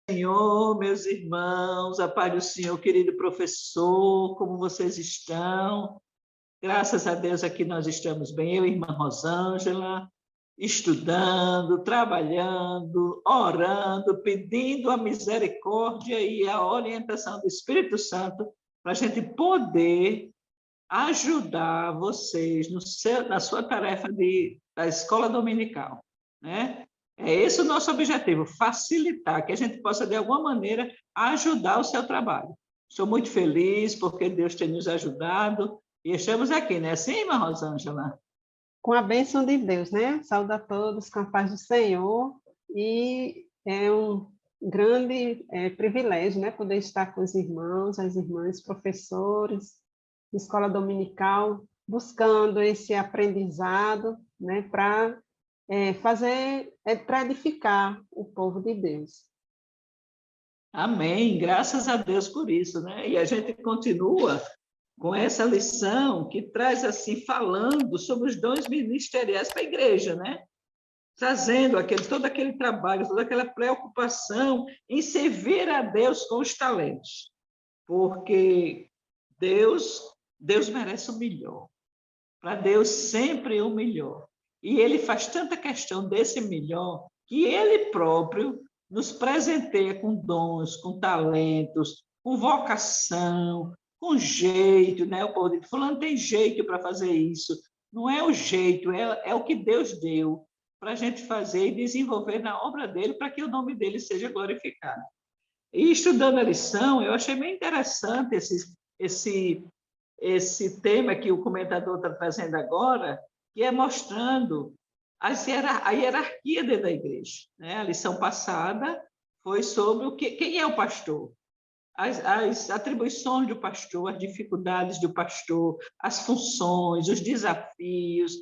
Senhor, meus irmãos, a paz do Senhor, querido professor, como vocês estão? Graças a Deus aqui nós estamos bem, eu e a irmã Rosângela, estudando, trabalhando, orando, pedindo a misericórdia e a orientação do Espírito Santo para a gente poder ajudar vocês na sua tarefa da escola dominical, né? É esse o nosso objetivo, facilitar, que a gente possa, de alguma maneira, ajudar o seu trabalho. Estou muito feliz porque Deus tem nos ajudado e estamos aqui, né? Sim, irmã Rosângela? Com a bênção de Deus, né? Saúde a todos com a paz do Senhor. E é um grande privilégio, né? Poder estar com os irmãos, as irmãs, professores, escola dominical, buscando esse aprendizado, né? Para para edificar o povo de Deus. Amém, graças a Deus por isso, né? E a gente continua com essa lição que traz assim, falando sobre os dons ministeriais para a igreja, né? Trazendo todo aquele trabalho, toda aquela preocupação em servir a Deus com os talentos, porque Deus merece o melhor. Para Deus sempre o melhor. E Ele faz tanta questão desse melhor que Ele próprio nos presenteia com dons, com talentos, com vocação, com jeito, né? O povo diz, fulano tem jeito para fazer isso. Não é o jeito, é o que Deus deu para a gente fazer e desenvolver na obra dele para que o nome dele seja glorificado. E estudando a lição, eu achei bem interessante esse tema que o comentador está trazendo agora, que é mostrando a hierarquia dentro da igreja, né? A lição passada foi sobre quem é o pastor, as atribuições do pastor, as dificuldades do pastor, as funções, os desafios,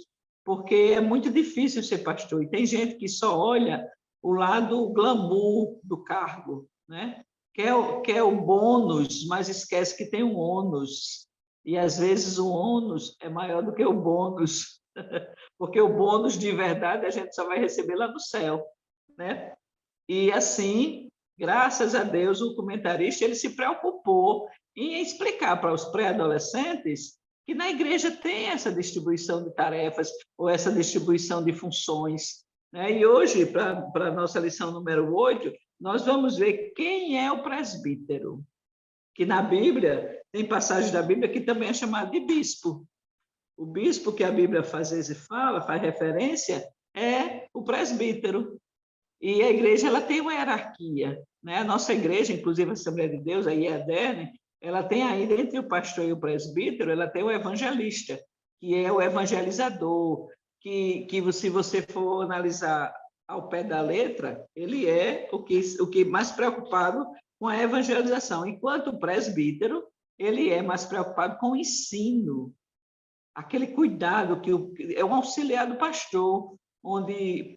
porque é muito difícil ser pastor. E tem gente que só olha o lado glamour do cargo, né? Quer o bônus, mas esquece que tem um ônus. E, às vezes, o ônus é maior do que o bônus, porque o bônus, de verdade, a gente só vai receber lá no céu, né? E, assim, graças a Deus, o comentarista ele se preocupou em explicar para os pré-adolescentes que na igreja tem essa distribuição de tarefas ou essa distribuição de funções, né? E hoje, para a nossa lição número 8, nós vamos ver quem é o presbítero, que na Bíblia, tem passagem da Bíblia que também é chamado de bispo. O bispo que a Bíblia às vezes faz referência, é o presbítero. E a igreja ela tem uma hierarquia, né? A nossa igreja, inclusive a Assembleia de Deus, a IEDERN, ela tem aí, entre o pastor e o presbítero, ela tem o evangelista, que é o evangelizador, que se você for analisar ao pé da letra, ele é o que mais preocupado com a evangelização, enquanto o presbítero, ele é mais preocupado com o ensino, aquele cuidado que é um auxiliar do pastor, onde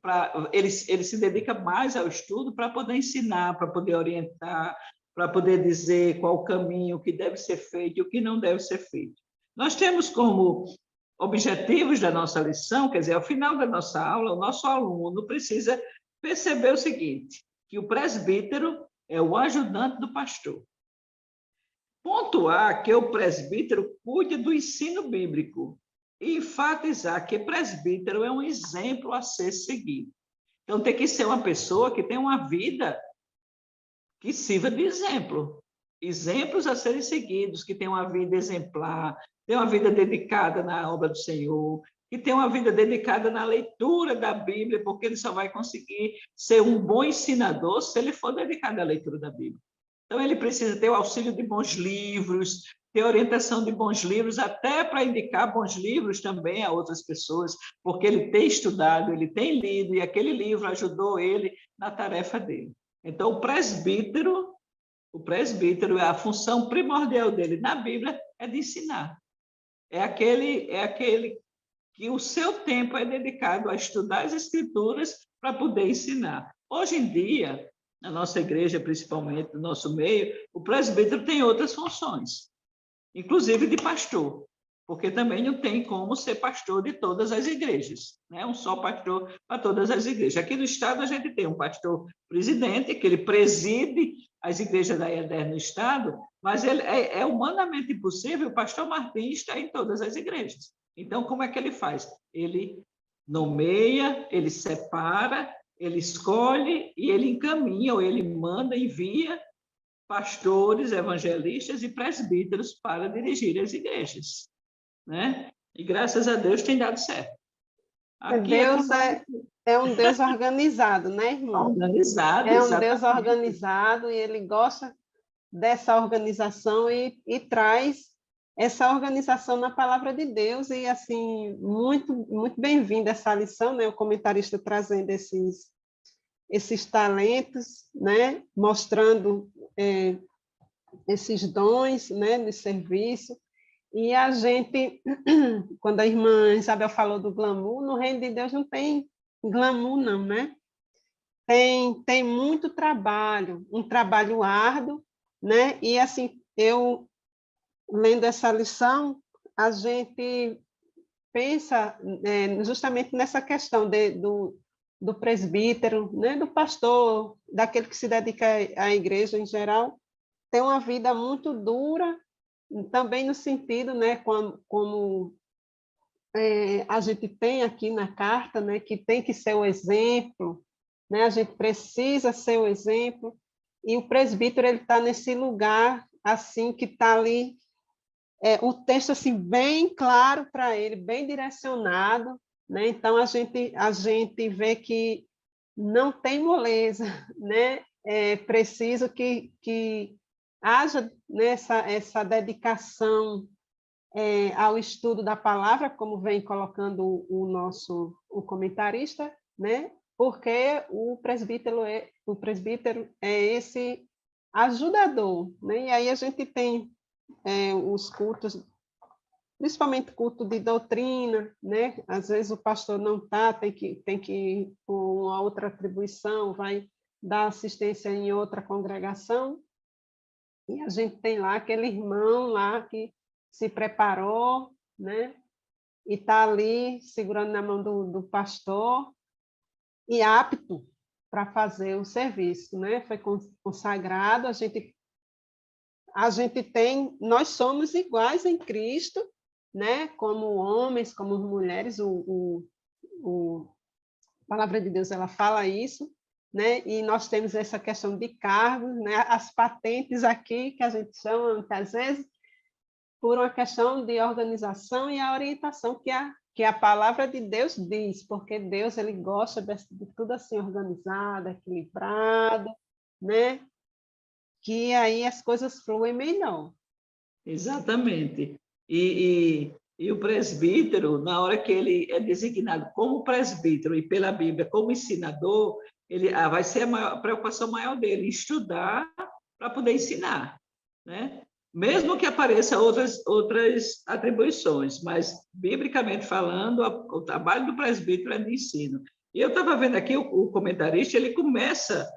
ele se dedica mais ao estudo para poder ensinar, para poder orientar, para poder dizer qual o caminho que deve ser feito e o que não deve ser feito. Nós temos como objetivos da nossa lição, quer dizer, ao final da nossa aula, o nosso aluno precisa perceber o seguinte, que o presbítero é o ajudante do pastor. Pontuar que o presbítero cuida do ensino bíblico e enfatizar que presbítero é um exemplo a ser seguido. Então, tem que ser uma pessoa que tem uma vida que sirva de exemplo. Exemplos a serem seguidos, que tem uma vida exemplar, tem uma vida dedicada na obra do Senhor, que tem uma vida dedicada na leitura da Bíblia, porque ele só vai conseguir ser um bom ensinador se ele for dedicado à leitura da Bíblia. Então, ele precisa ter o auxílio de bons livros, ter orientação de bons livros, até para indicar bons livros também a outras pessoas, porque ele tem estudado, ele tem lido, e aquele livro ajudou ele na tarefa dele. Então, o presbítero, a função primordial dele na Bíblia é de ensinar. É aquele que o seu tempo é dedicado a estudar as Escrituras para poder ensinar. Hoje em dia, na nossa igreja, principalmente no nosso meio, o presbítero tem outras funções, inclusive de pastor, porque também não tem como ser pastor de todas as igrejas, né? Um só pastor para todas as igrejas. Aqui no estado a gente tem um pastor presidente, que ele preside as igrejas da EDER no estado, mas ele, é humanamente impossível o pastor Martins estar em todas as igrejas. Então, como é que ele faz? Ele nomeia, ele separa, ele escolhe e ele encaminha, ou ele manda, envia pastores, evangelistas e presbíteros para dirigir as igrejas, né? E graças a Deus tem dado certo. Aqui Deus é um Deus organizado, né, irmão? Organizado, é um exatamente. Deus organizado e ele gosta dessa organização e traz essa organização na palavra de Deus e assim muito bem-vinda essa lição, né? O comentarista trazendo esses talentos, né? Mostrando esses dons, né? De serviço. E a gente, quando a irmã Isabel falou do glamour, no reino de Deus não tem glamour, não, né? Tem muito trabalho, um trabalho árduo, né? E assim, eu lendo essa lição, a gente pensa justamente nessa questão do presbítero, né? Do pastor, daquele que se dedica à igreja em geral, tem uma vida muito dura, também no sentido, né? Como a gente tem aqui na carta, né? Que tem que ser o exemplo, né? A gente precisa ser o exemplo, e o presbítero ele está nesse lugar assim que está ali o texto assim bem claro para ele, bem direcionado, né? Então a gente vê que não tem moleza, né? É preciso que haja essa dedicação ao estudo da palavra, como vem colocando o comentarista, né? Porque o presbítero é esse ajudador, né? E aí a gente tem os cultos, principalmente culto de doutrina, né? Às vezes o pastor não está, tem que ir com uma outra atribuição, vai dar assistência em outra congregação, e a gente tem lá aquele irmão lá que se preparou, né? E está ali segurando na mão do pastor e apto para fazer o serviço, né? Foi consagrado, nós somos iguais em Cristo, né? Como homens, como mulheres, a palavra de Deus ela fala isso, né? E nós temos essa questão de cargos, né? As patentes aqui que a gente chama muitas vezes por uma questão de organização e a orientação que a palavra de Deus diz, porque Deus ele gosta de tudo assim organizado, equilibrado, né? Que aí as coisas fluem melhor. Exatamente. E o presbítero, na hora que ele é designado como presbítero e pela Bíblia como ensinador, vai ser a preocupação maior dele, estudar para poder ensinar, né? Mesmo que apareçam outras atribuições, mas, biblicamente falando, o trabalho do presbítero é de ensino. E eu estava vendo aqui o comentarista, ele começa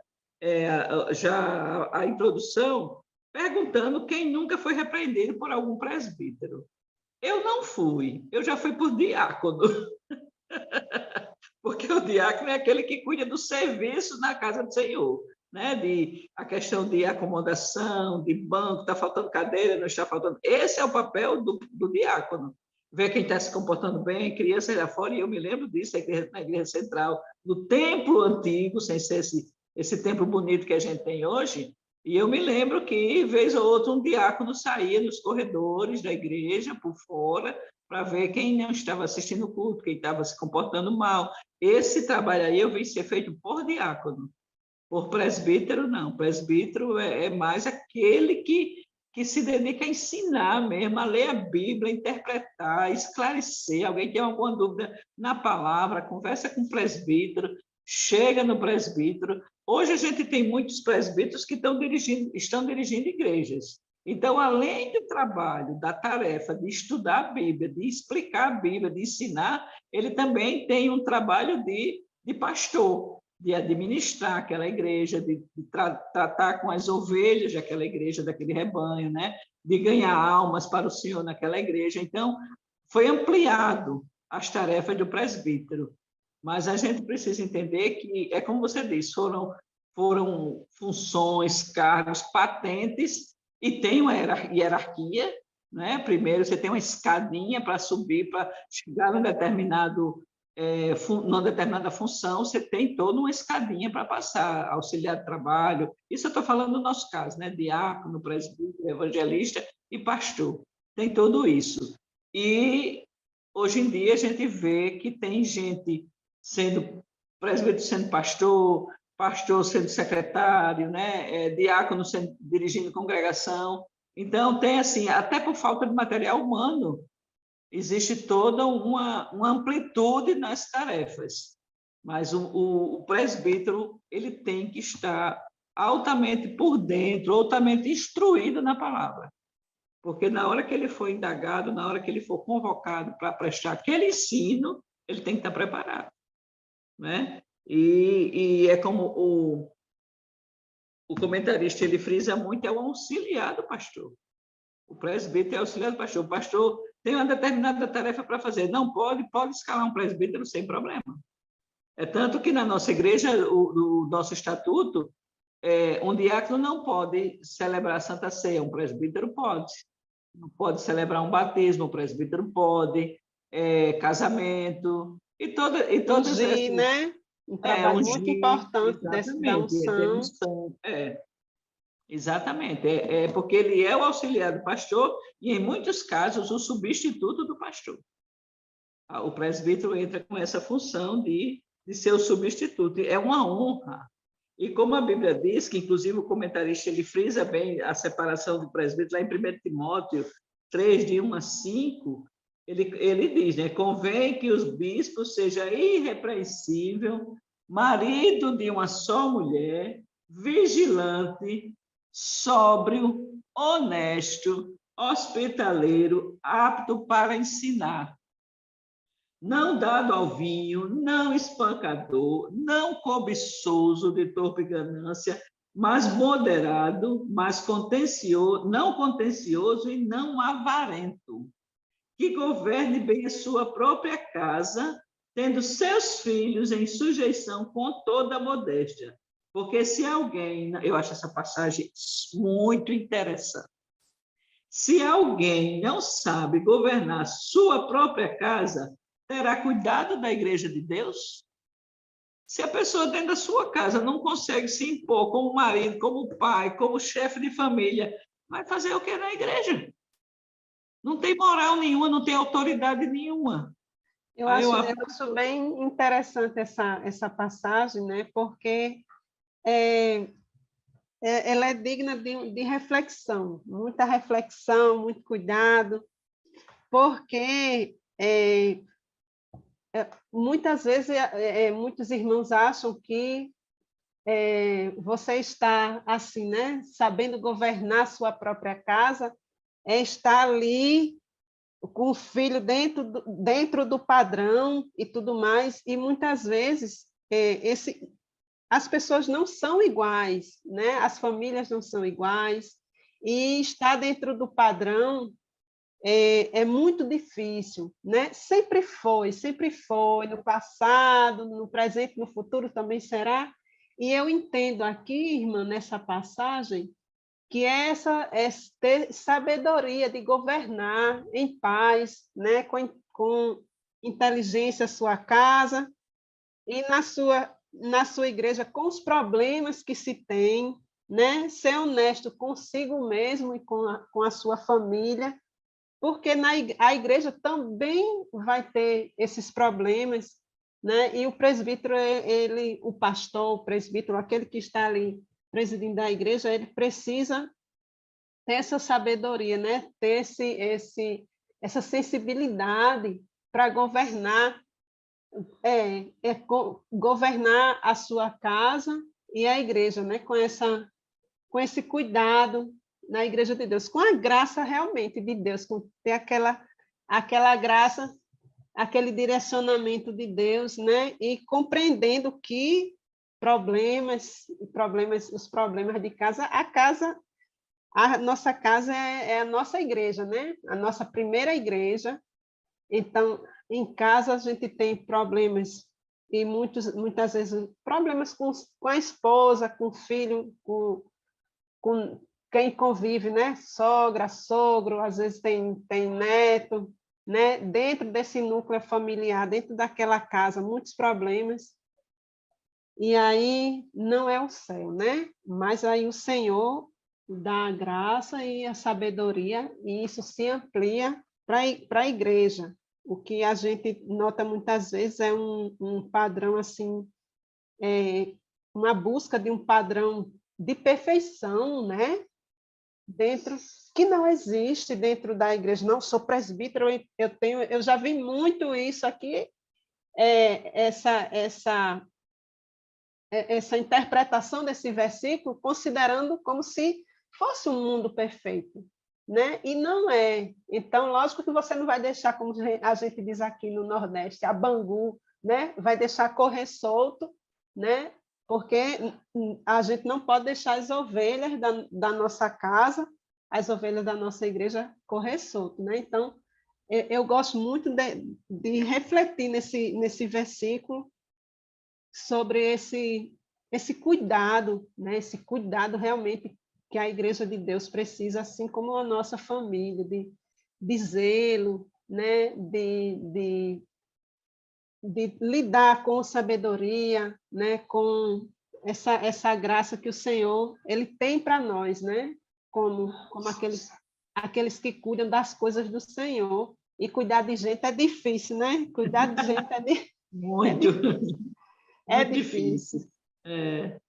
já a introdução perguntando quem nunca foi repreendido por algum presbítero. Eu não fui, eu já fui por diácono, porque o diácono é aquele que cuida do serviço na casa do Senhor, né? A questão de acomodação, de banco, está faltando cadeira, não está faltando. Esse é o papel do diácono. Ver quem está se comportando bem, criança lá fora, e eu me lembro disso na igreja central, no templo antigo, sem ser esse templo bonito que a gente tem hoje. E eu me lembro que, vez ou outra, um diácono saía nos corredores da igreja, por fora, para ver quem não estava assistindo o culto, quem estava se comportando mal. Esse trabalho aí eu vi ser feito por diácono, por presbítero, não. Presbítero é mais aquele que se dedica a ensinar mesmo, a ler a Bíblia, interpretar, esclarecer. Alguém tem alguma dúvida na palavra, conversa com o presbítero, chega no presbítero. Hoje a gente tem muitos presbíteros que estão dirigindo igrejas. Então, além do trabalho, da tarefa de estudar a Bíblia, de explicar a Bíblia, de ensinar, ele também tem um trabalho de pastor, de administrar aquela igreja, de tratar com as ovelhas daquela igreja, daquele rebanho, né? De ganhar almas para o Senhor naquela igreja. Então, foi ampliado as tarefas do presbítero, mas a gente precisa entender que, é como você disse, foram funções, cargos, patentes, e tem uma hierarquia, né? Primeiro você tem uma escadinha para subir, para chegar numa determinada função, você tem toda uma escadinha para passar, auxiliar de trabalho. Isso eu estou falando no nosso caso, né? Diácono, presbítero, evangelista e pastor. Tem tudo isso. E hoje em dia a gente vê que tem gente sendo presbítero sendo pastor, pastor sendo secretário, né? Diácono sendo, dirigindo congregação. Então, tem assim, até por falta de material humano, existe toda uma amplitude nas tarefas. Mas o presbítero ele tem que estar altamente por dentro, altamente instruído na palavra. Porque na hora que ele for indagado, na hora que ele for convocado para prestar aquele ensino, ele tem que estar preparado, né? E é como o comentarista ele frisa muito, é o auxiliar do pastor. O presbítero é auxiliar do pastor. O pastor tem uma determinada tarefa para fazer. Não pode escalar um presbítero sem problema. É tanto que na nossa igreja, o nosso estatuto, um diácono não pode celebrar a Santa Ceia, um presbítero pode. Não pode celebrar um batismo, um presbítero pode, casamento, e todas essas... né? Um trabalho muito importante da unção. Exatamente, porque ele é o auxiliar do pastor e, em muitos casos, o substituto do pastor. O presbítero entra com essa função de ser o substituto. É uma honra. E como a Bíblia diz, que inclusive o comentarista ele frisa bem a separação do presbítero, lá em 1 Timóteo 3, de 1 a 5, ele diz, né? Convém que os bispos sejam irrepreensível, marido de uma só mulher, vigilante, sóbrio, honesto, hospitaleiro, apto para ensinar, não dado ao vinho, não espancador, não cobiçoso de torpe ganância, mas moderado, mas contencioso, não contencioso e não avarento, que governe bem a sua própria casa, tendo seus filhos em sujeição com toda a modéstia. Porque se alguém, eu acho essa passagem muito interessante, se alguém não sabe governar sua própria casa, terá cuidado da igreja de Deus? Se a pessoa dentro da sua casa não consegue se impor como marido, como pai, como chefe de família, vai fazer o que na igreja? Não tem moral nenhuma, não tem autoridade nenhuma. Eu acho bem interessante essa passagem, né? Porque ela é digna de reflexão, muito cuidado, porque muitas vezes muitos irmãos acham que você está assim, né? Sabendo governar sua própria casa, estar ali com o filho dentro do padrão e tudo mais, e muitas vezes as pessoas não são iguais, né? As famílias não são iguais, e estar dentro do padrão é muito difícil, né? Sempre foi, no passado, no presente, no futuro também será. E eu entendo aqui, irmã, nessa passagem, que é ter sabedoria de governar em paz, né? Com inteligência a sua casa e na sua igreja, com os problemas que se tem, né? Ser honesto consigo mesmo e com a sua família, porque a igreja também vai ter esses problemas, né? E o presbítero, o pastor, o presbítero, aquele que está ali presidindo a igreja, ele precisa ter essa sabedoria, né? Ter essa sensibilidade para governar, governar a sua casa e a igreja, né? Com esse cuidado na igreja de Deus, com a graça realmente de Deus, com ter aquela graça, aquele direcionamento de Deus, né? E compreendendo que os problemas de casa, a nossa casa é a nossa igreja, né? A nossa primeira igreja, Então, em casa a gente tem problemas, e muitas vezes problemas com a esposa, com o filho, com quem convive, né? Sogra, sogro, às vezes tem neto, né? Dentro desse núcleo familiar, dentro daquela casa, muitos problemas. E aí não é o céu, né? Mas aí o Senhor dá a graça e a sabedoria, e isso se amplia para a igreja. O que a gente nota muitas vezes é um padrão assim, uma busca de um padrão de perfeição, né? Dentro que não existe dentro da igreja. Não sou presbítero, eu já vi muito isso aqui, essa interpretação desse versículo, considerando como se fosse um mundo perfeito, né? E não é. Então, lógico que você não vai deixar, como a gente diz aqui no Nordeste, a bangu, né? Vai deixar correr solto, né? Porque a gente não pode deixar as ovelhas da nossa casa, as ovelhas da nossa igreja correr solto, né? Então, eu gosto muito de refletir nesse versículo sobre esse cuidado, né? Esse cuidado realmente que a Igreja de Deus precisa, assim como a nossa família, de zelo, né? De lidar com sabedoria, né? Com essa graça que o Senhor ele tem para nós, né? Como aqueles que cuidam das coisas do Senhor. E cuidar de gente é difícil, né? Cuidar de gente é, Muito, é muito difícil. difícil.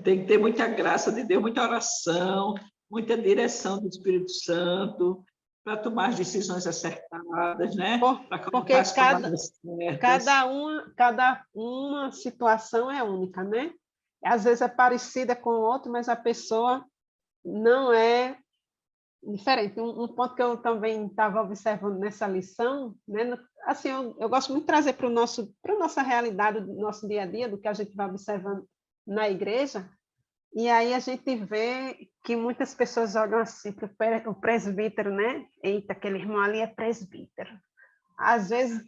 Tem que ter muita graça de Deus, muita oração, muita direção do Espírito Santo para tomar as decisões acertadas, né? Para Porque colocar as palavras certas. cada uma situação é única, né? Às vezes é parecida com o outro, mas a pessoa não é diferente. Um ponto que eu também estava observando nessa lição, né? Assim, eu gosto muito de trazer para a nossa realidade, do nosso dia a dia, do que a gente vai observando na igreja, e aí a gente vê que muitas pessoas olham assim para o presbítero, né? Eita, aquele irmão ali é presbítero. Às vezes,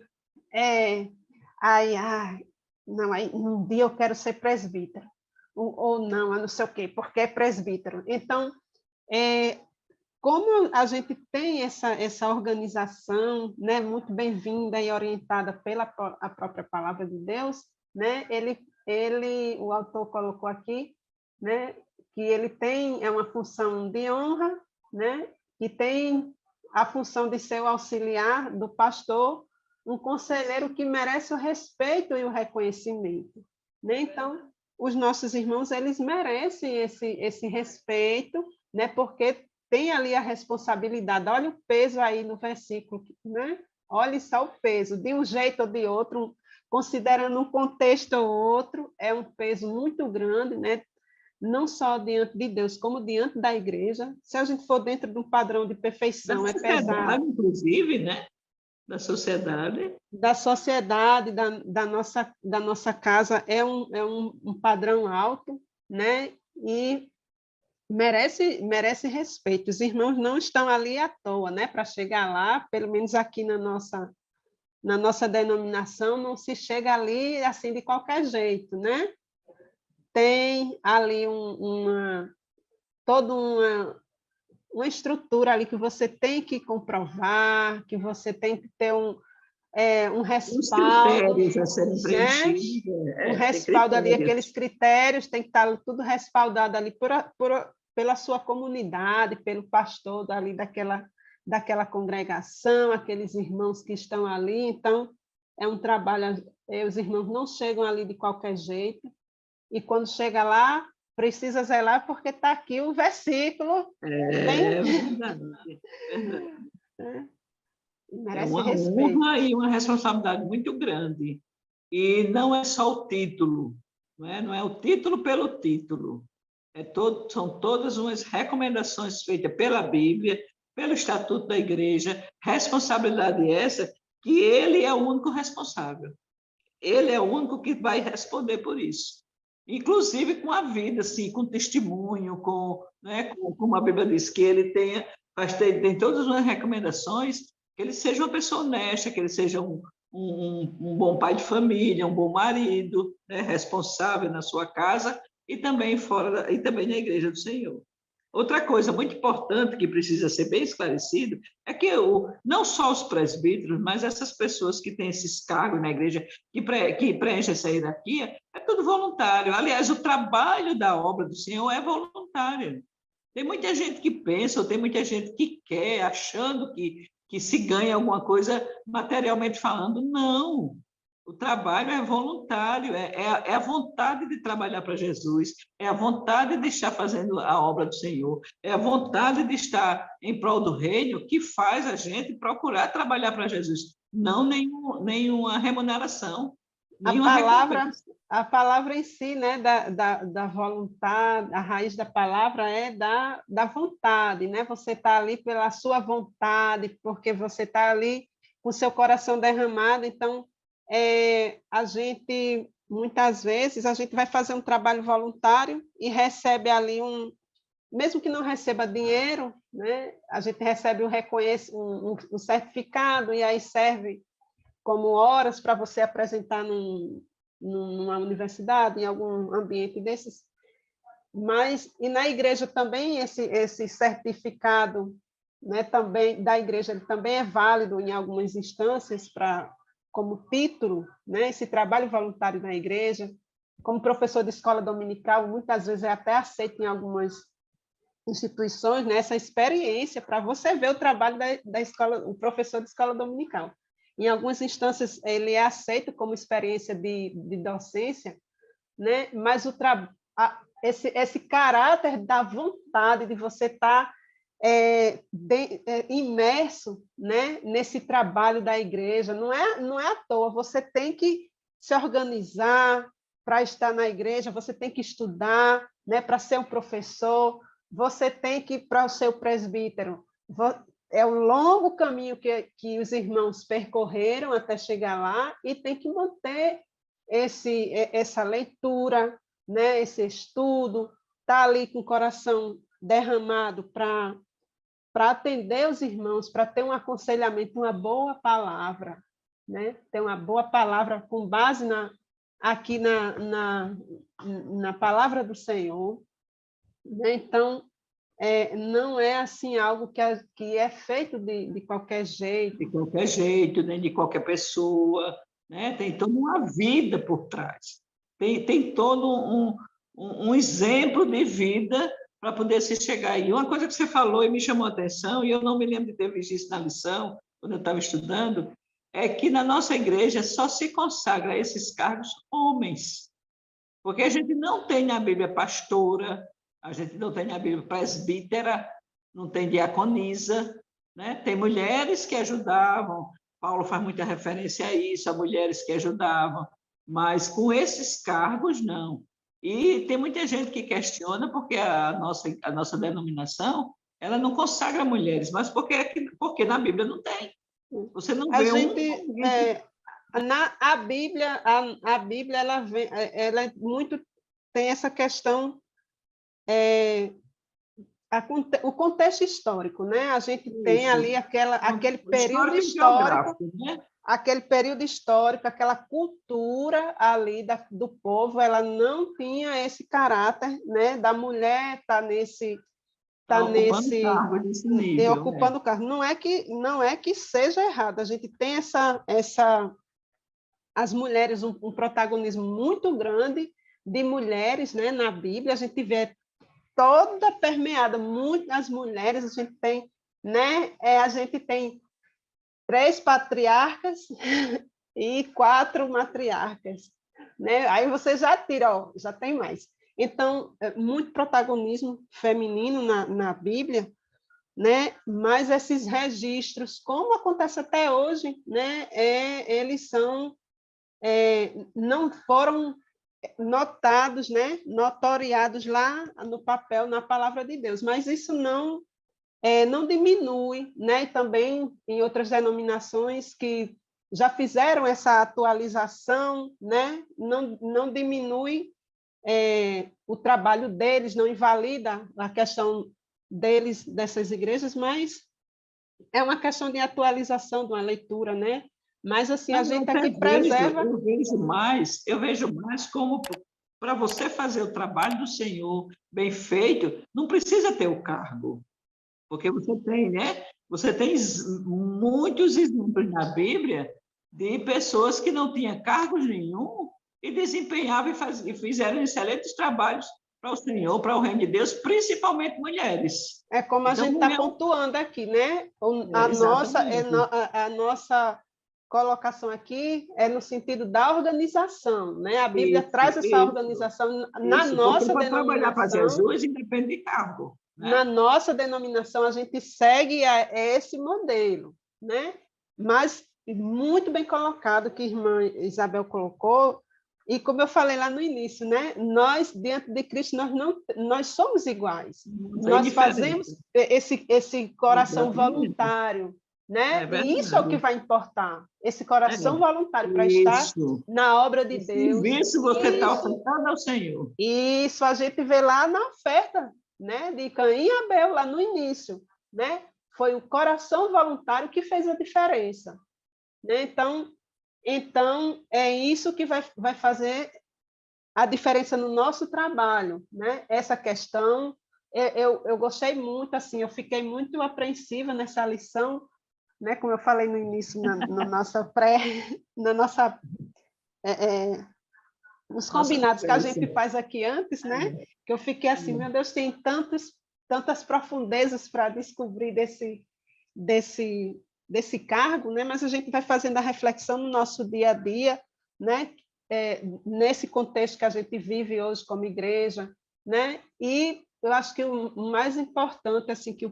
aí, não, aí um dia eu quero ser presbítero, ou não, eu não sei o quê, porque é presbítero. Então, como a gente tem essa organização, né, muito bem-vinda e orientada pela a própria palavra de Deus, né, o autor colocou aqui, né, que ele tem uma função de honra, né, e tem a função de ser o auxiliar do pastor, um conselheiro que merece o respeito e o reconhecimento, né? Então, os nossos irmãos eles merecem esse respeito, né, porque tem ali a responsabilidade. Olha o peso aí no versículo, né? Olha só o peso, de um jeito ou de outro, considerando um contexto ou outro, é um peso muito grande, né? Não só diante de Deus, como diante da igreja. Se a gente for dentro de um padrão de perfeição, é pesado. Inclusive, né? Da sociedade. Da sociedade, da nossa casa, é um padrão alto, né? E merece respeito. Os irmãos não estão ali à toa, né? Para chegar lá, pelo menos aqui na nossa denominação, não se chega ali assim de qualquer jeito, né? Tem ali toda uma estrutura ali que você tem que comprovar, que você tem que ter um Os respaldo, critérios a serem né? preenchidos. Um Tem respaldo ali, aqueles critérios. critérios, tem que estar tudo respaldado ali pela sua comunidade, pelo pastor ali daquela congregação, aqueles irmãos que estão ali. Então, é um trabalho, os irmãos não chegam ali de qualquer jeito, e quando chega lá, precisa zelar, porque está aqui o versículo. É verdade. É Merece uma respeito. honra e uma responsabilidade muito grande. E não é só o título, não é o título pelo título. São todas umas recomendações feitas pela Bíblia, pelo Estatuto da Igreja, responsabilidade essa que ele é o único responsável. Ele é o único que vai responder por isso. Inclusive com a vida, assim, com testemunho, como a Bíblia diz, que ele tem todas as recomendações que ele seja uma pessoa honesta, que ele seja um bom pai de família, um bom marido, né, responsável na sua casa e também e também na igreja do Senhor. Outra coisa muito importante que precisa ser bem esclarecido é que não só os presbíteros, mas essas pessoas que têm esses cargos na igreja, que preenchem essa hierarquia, é tudo voluntário. Aliás, o trabalho da obra do Senhor é voluntário. Tem muita gente que pensa, ou tem muita gente que quer, achando que se ganha alguma coisa materialmente falando. Não. O trabalho é voluntário, é a vontade de trabalhar para Jesus, é a vontade de estar fazendo a obra do Senhor, é a vontade de estar em prol do reino que faz a gente procurar trabalhar para Jesus, não nenhuma remuneração, A nenhuma palavra, recompensa. a palavra em si, né, da vontade, a raiz da palavra é da vontade, né? Você está ali pela sua vontade, porque você está ali com seu coração derramado. Então, a gente, muitas vezes, a gente vai fazer um trabalho voluntário e recebe ali mesmo que não receba dinheiro, né? A gente recebe um certificado e aí serve como horas para você apresentar numa universidade, em algum ambiente desses. Mas, e na igreja também, esse certificado, né, também, da igreja, ele também é válido em algumas instâncias como título, né, esse trabalho voluntário na igreja. Como professor de escola dominical, muitas vezes é até aceito em algumas instituições, né, essa experiência para você ver o trabalho da escola, o professor de escola dominical. Em algumas instâncias, ele é aceito como experiência de docência, né? Mas esse caráter da vontade de você estar imerso, né, nesse trabalho da igreja, não é à toa, você tem que se organizar para estar na igreja, você tem que estudar, né, para ser um professor, você tem que ir para o seu presbítero. É um longo caminho que os irmãos percorreram até chegar lá e tem que manter essa leitura, né, esse estudo, tá ali com o coração derramado para atender os irmãos, para ter um aconselhamento, uma boa palavra, né? Ter uma boa palavra com base aqui na palavra do Senhor, né? Então, não é assim algo que é feito de qualquer jeito. De qualquer jeito, nem de qualquer pessoa, né? Tem toda uma vida por trás. Tem todo um exemplo de vida para poder se chegar aí. Uma coisa que você falou e me chamou a atenção, e eu não me lembro de ter visto isso na lição, quando eu estava estudando, é que na nossa igreja só se consagra a esses cargos homens. Porque a gente não tem na Bíblia pastora, a gente não tem na Bíblia presbítera, não tem diaconisa, né? Tem mulheres que ajudavam, Paulo faz muita referência a isso, a mulheres que ajudavam, mas com esses cargos, não. E tem muita gente que questiona porque a nossa denominação ela não consagra mulheres, mas porque na Bíblia não tem. Você não A vê gente, a Bíblia ela é muito tem essa questão, o contexto histórico, né? A gente tem isso, ali aquele período histórico e histórico, geográfico, né? aquela cultura ali do povo, ela não tinha esse caráter, né, da mulher estar Está ocupando cargo desse nível, né? ocupando o cargo. Não é que seja errado. A gente tem as mulheres um protagonismo muito grande de mulheres, né, na Bíblia. A gente vê toda permeada, muitas mulheres. A gente tem, né, a gente tem 3 patriarcas e 4 matriarcas, né? Aí você já tira, ó, já tem mais. Então, muito protagonismo feminino na Bíblia, né? Mas esses registros, como acontece até hoje, né? Eles não foram notados, né? Notoriados lá no papel, na palavra de Deus, mas isso não diminui, né? E também em outras denominações que já fizeram essa atualização, né? Não diminui o trabalho deles, não invalida a questão deles, dessas igrejas, mas é uma questão de atualização de uma leitura, né? Mas, assim, a Não, gente aqui preserva... eu vejo mais como para você fazer o trabalho do Senhor bem feito, não precisa ter o cargo, porque você tem, né? Você tem muitos exemplos na Bíblia de pessoas que não tinham cargos nenhum e desempenhavam e fizeram excelentes trabalhos para o Senhor, para o reino de Deus, principalmente mulheres. É como a Então, gente não está é, pontuando aqui, né? exatamente. A nossa colocação aqui é no sentido da organização, né? A Bíblia traz essa Isso, organização na isso, porque nossa para trabalhar para denominação. Jesus independe de cargo, Na né? nossa denominação, a gente segue esse modelo, né? Mas muito bem colocado que a irmã Isabel colocou, e como eu falei lá no início, né? Nós, diante de Cristo, nós somos iguais. Não tem Nós fazemos diferença. esse coração Exatamente. voluntário, É né? E isso é o que verdade. vai importar, esse coração É. voluntário para estar Isso. na obra de O Deus. serviço você está Isso. ofertando ao Senhor. Isso a gente vê lá na oferta, né, de Caim e Abel, lá no início, né? Foi o coração voluntário que fez a diferença, né? Então é isso que vai fazer a diferença no nosso trabalho, né? Essa questão, eu gostei muito, assim, eu fiquei muito apreensiva nessa lição, né? Como eu falei no início, na nossa na nossa os Nossa combinados que a conversa. gente faz aqui antes, né? Que eu fiquei assim, meu Deus, tem tantas profundezas para descobrir desse cargo, né? Mas a gente vai fazendo a reflexão no nosso dia a dia, né? Nesse contexto que a gente vive hoje como igreja, né? E eu acho que o mais importante, assim, que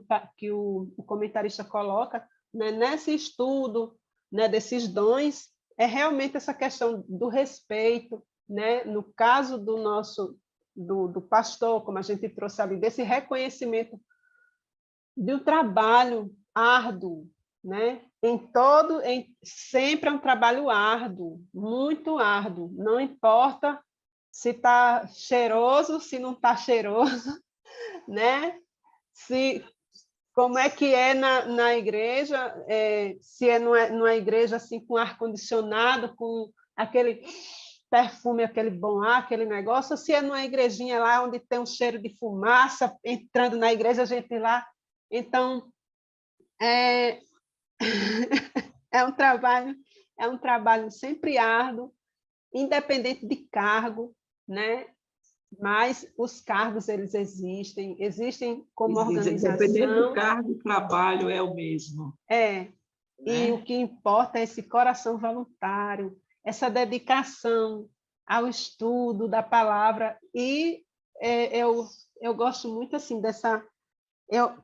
o comentarista coloca, né? Nesse estudo, né? Desses dons, é realmente essa questão do respeito, né? No caso do pastor, como a gente trouxe ali, desse reconhecimento do trabalho árduo, né? Sempre é um trabalho árduo, muito árduo. Não importa se está cheiroso, se não está cheiroso, né? Se como é que é na igreja, se é numa igreja assim com ar condicionado, com aquele perfume, aquele bom ar, aquele negócio, ou se é numa igrejinha lá onde tem um cheiro de fumaça, entrando na igreja, a gente lá. Então, é, é um trabalho, é um trabalho sempre árduo, independente de cargo, né? Mas os cargos eles existem como Independente do organização, cargo, o trabalho é o mesmo, é, e o né? que importa é esse coração voluntário, essa dedicação ao estudo da palavra. E eu gosto muito assim dessa.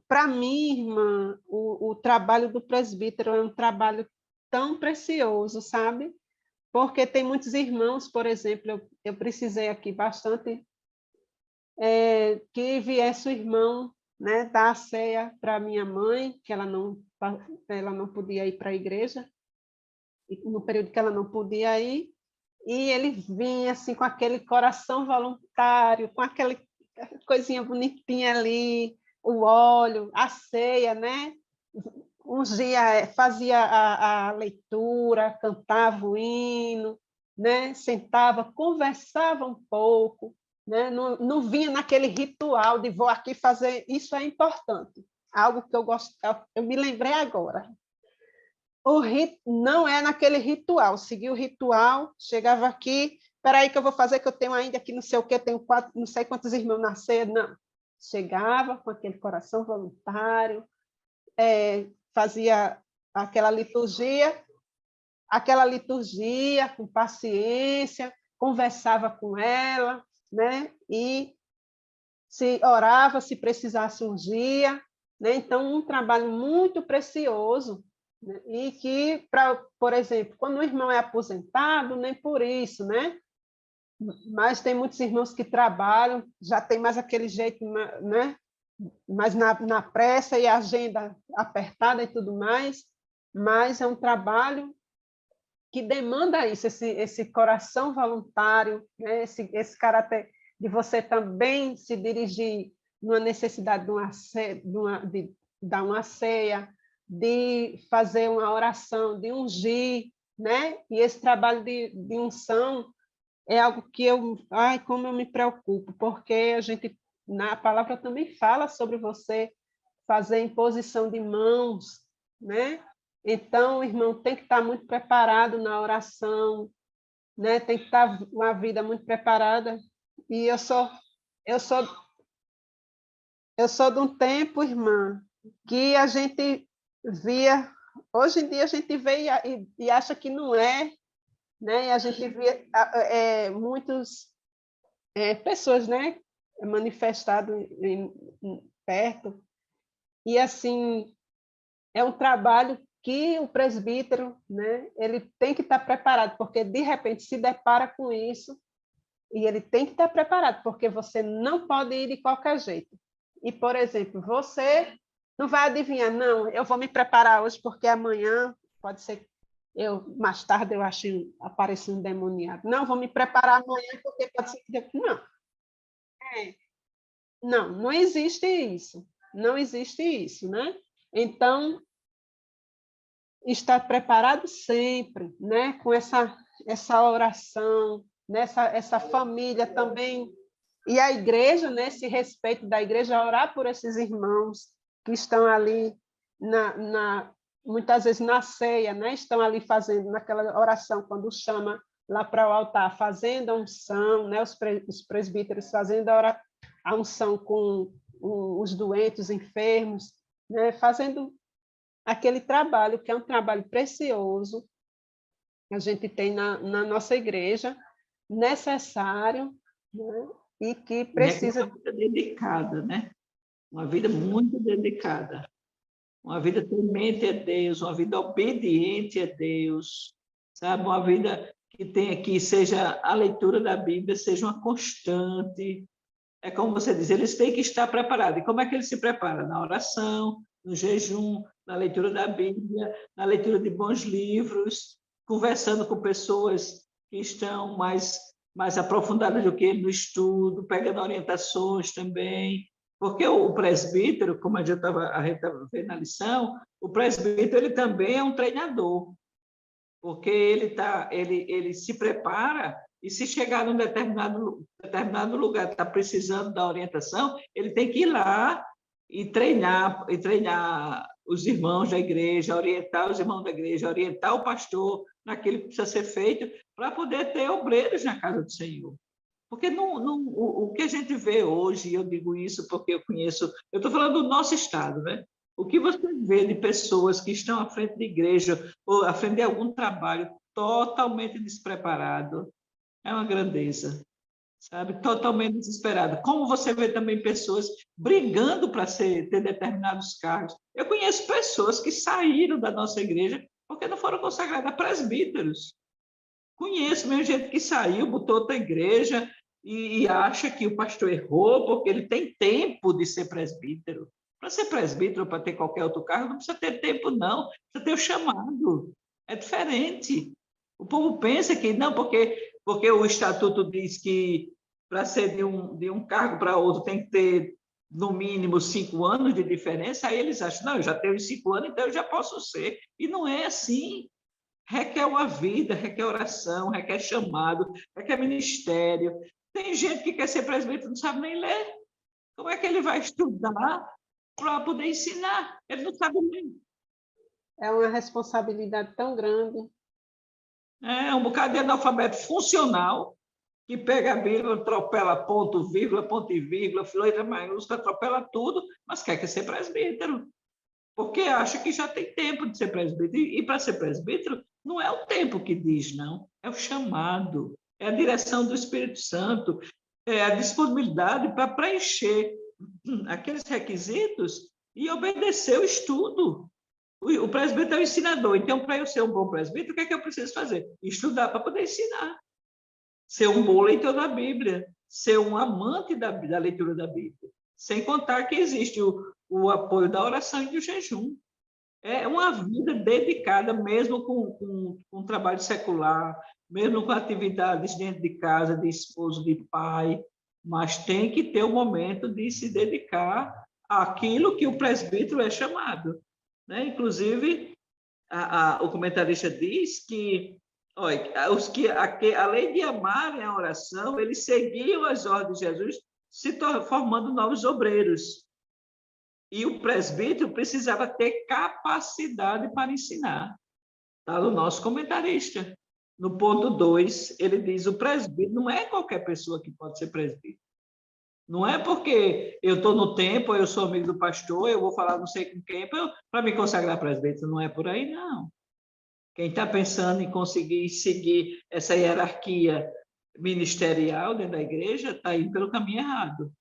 Para mim, irmã, o trabalho do presbítero é um trabalho tão precioso, sabe? Porque tem muitos irmãos, por exemplo, eu precisei aqui bastante que viesse o irmão, né, dar a ceia para minha mãe, que ela não podia ir para a igreja, no período que ela não podia ir, e ele vinha assim com aquele coração voluntário, com aquela coisinha bonitinha ali, o óleo, a ceia, né? Uns dias fazia a leitura, cantava o hino, né? Sentava, conversava um pouco, né? Não vinha naquele ritual de vou aqui fazer. Isso é importante. Algo que eu gosto, eu me lembrei agora. Não é naquele ritual. Seguir o ritual, chegava aqui, espera aí que eu vou fazer, que eu tenho ainda aqui não sei o quê, tenho não sei quantos irmãos na ceia. Não. Chegava com aquele coração voluntário, fazia aquela liturgia com paciência, conversava com ela, né? E se orava, se precisasse um dia, né? Então um trabalho muito precioso, né? E que, por exemplo, quando o irmão é aposentado, nem por isso, né? Mas tem muitos irmãos que trabalham, já tem mais aquele jeito, né? Mas na pressa e a agenda apertada e tudo mais, mas é um trabalho que demanda isso, esse coração voluntário, né? esse caráter de você também se dirigir numa necessidade de dar uma ceia, de fazer uma oração, de ungir, né? E esse trabalho de unção é algo que como eu me preocupo, porque a gente, na palavra também fala sobre você fazer imposição de mãos, né? Então, o irmão tem que estar muito preparado na oração, né? Tem que estar uma vida muito preparada. E eu sou eu sou de um tempo, irmã, que a gente via, hoje em dia a gente vê e acha que não é, né? E a gente via muitas pessoas, né, manifestado perto, e assim é um trabalho que o presbítero, né, ele tem que estar preparado, porque de repente se depara com isso, e ele tem que estar preparado, porque você não pode ir de qualquer jeito. E, por exemplo, você não vai adivinhar, não, eu vou me preparar hoje, porque amanhã pode ser mais tarde eu acho aparecer um demoniado. Não, vou me preparar amanhã, porque pode ser que... Não, não existe isso. Não existe isso, né? Então, estar preparado sempre, né? Com essa oração, essa família também. E a igreja, né? Esse respeito da igreja, orar por esses irmãos que estão ali, muitas vezes na ceia, né? Estão ali fazendo, naquela oração, quando chama lá para o altar, fazendo a unção, né? Os presbíteros fazendo a unção com os doentes, os enfermos, né? Fazendo aquele trabalho, que é um trabalho precioso, que a gente tem na nossa igreja, necessário, né? E que precisa... Uma vida dedicada, né? Uma vida muito dedicada. Uma vida temente a Deus, uma vida obediente a Deus, sabe? Uma vida que seja a leitura da Bíblia, seja uma constante. É como você diz, eles têm que estar preparados. E como é que eles se preparam? Na oração, no jejum, na leitura da Bíblia, na leitura de bons livros, conversando com pessoas que estão mais aprofundadas do que ele no estudo, pegando orientações também. Porque o presbítero, como a gente estava vendo na lição, o presbítero ele também é um treinador, porque ele se prepara e se chegar num determinado lugar, está precisando da orientação, ele tem que ir lá e treinar os irmãos da igreja, orientar os irmãos da igreja, orientar o pastor naquilo que precisa ser feito, para poder ter obreiros na casa do Senhor. Porque o que a gente vê hoje, e eu digo isso porque eu conheço, eu estou falando do nosso estado, né? O que você vê de pessoas que estão à frente de igreja ou à frente de algum trabalho totalmente despreparado, é uma grandeza, sabe? Totalmente desesperado. Como você vê também pessoas brigando para ter determinados cargos. Eu conheço pessoas que saíram da nossa igreja porque não foram consagradas a presbíteros. Conheço mesmo gente que saiu, botou outra igreja e acha que o pastor errou porque ele tem tempo de ser presbítero. Para ser presbítero, para ter qualquer outro cargo, não precisa ter tempo, não. Precisa ter o chamado. É diferente. O povo pensa que não, porque o estatuto diz que para ser de um cargo para outro tem que ter, no mínimo, 5 anos de diferença. Aí eles acham, não, eu já tenho 5 anos, então eu já posso ser. E não é assim. Requer uma vida, requer oração, requer chamado, requer ministério. Tem gente que quer ser presbítero e não sabe nem ler. Como é que ele vai estudar para poder ensinar? Ele não sabe nem. É uma responsabilidade tão grande. É um bocado de analfabeto funcional que pega a Bíblia, atropela ponto e vírgula, letra maiúscula, atropela tudo, mas quer ser presbítero. Porque acha que já tem tempo de ser presbítero. E para ser presbítero, não é o tempo que diz, não. É o chamado, é a direção do Espírito Santo, é a disponibilidade para preencher aqueles requisitos e obedecer o estudo. O presbítero é o ensinador. Então, para eu ser um bom presbítero, o que é que eu preciso fazer? Estudar para poder ensinar. Ser um bom leitor da Bíblia. Ser um amante da leitura da Bíblia. Sem contar que existe o apoio da oração e do jejum. É uma vida dedicada, mesmo com trabalho secular, mesmo com atividades dentro de casa, de esposo, de pai, mas tem que ter o momento de se dedicar àquilo que o presbítero é chamado. né? Inclusive, o comentarista diz que, olha, além de amarem a oração, eles seguiam as ordens de Jesus, formando novos obreiros. E o presbítero precisava ter capacidade para ensinar. Está no nosso comentarista. No ponto 2, ele diz: o presbítero não é qualquer pessoa que pode ser presbítero. Não é porque eu estou no tempo, eu sou amigo do pastor, eu vou falar não sei com quem, para me consagrar presbítero. Não é por aí, não. Quem está pensando em conseguir seguir essa hierarquia ministerial dentro da igreja está indo pelo caminho errado.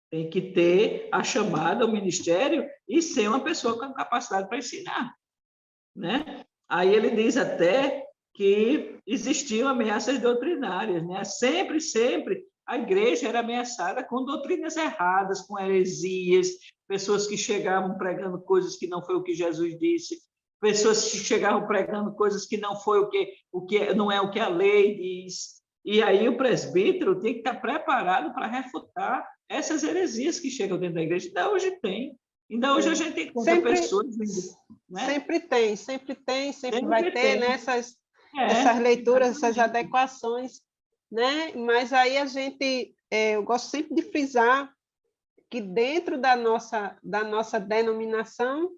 Tem que ter a chamada ao ministério e ser uma pessoa com capacidade para ensinar, né? Aí ele diz até que existiam ameaças doutrinárias, né? Sempre a igreja era ameaçada com doutrinas erradas, com heresias, pessoas que chegavam pregando coisas que não foi o que Jesus disse, pessoas que chegavam pregando coisas que não foi não é o que a lei diz. E aí o presbítero tem que estar preparado para refutar essas heresias que chegam dentro da igreja. Ainda hoje tem. Ainda hoje a gente encontra pessoas... Né? Sempre vai ter, né? Essas leituras, essas adequações, né? Mas aí eu gosto sempre de frisar que dentro da nossa denominação,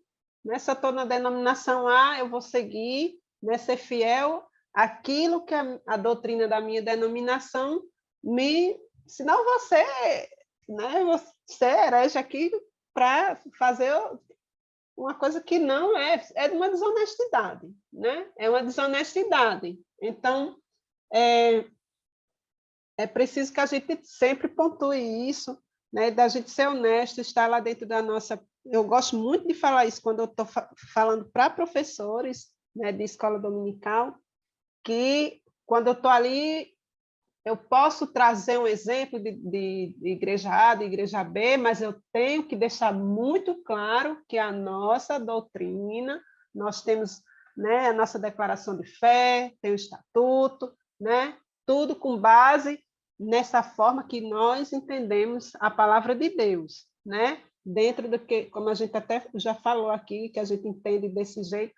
né? Se eu estou na denominação A, eu vou seguir, né? Ser fiel àquilo que a doutrina da minha denominação senão você, né? Você é herege aqui para fazer uma coisa que não é uma desonestidade, né? É uma desonestidade. Então, é preciso que a gente sempre pontue isso, né? Da gente ser honesto, estar lá dentro da nossa... Eu gosto muito de falar isso quando eu estou falando para professores, né, de escola dominical, que quando eu estou ali, eu posso trazer um exemplo de igreja A, de igreja B, mas eu tenho que deixar muito claro que a nossa doutrina, nós temos, né, a nossa declaração de fé, tem o estatuto, né, tudo com base nessa forma que nós entendemos a palavra de Deus, né, dentro do que, como a gente até já falou aqui, que a gente entende desse jeito,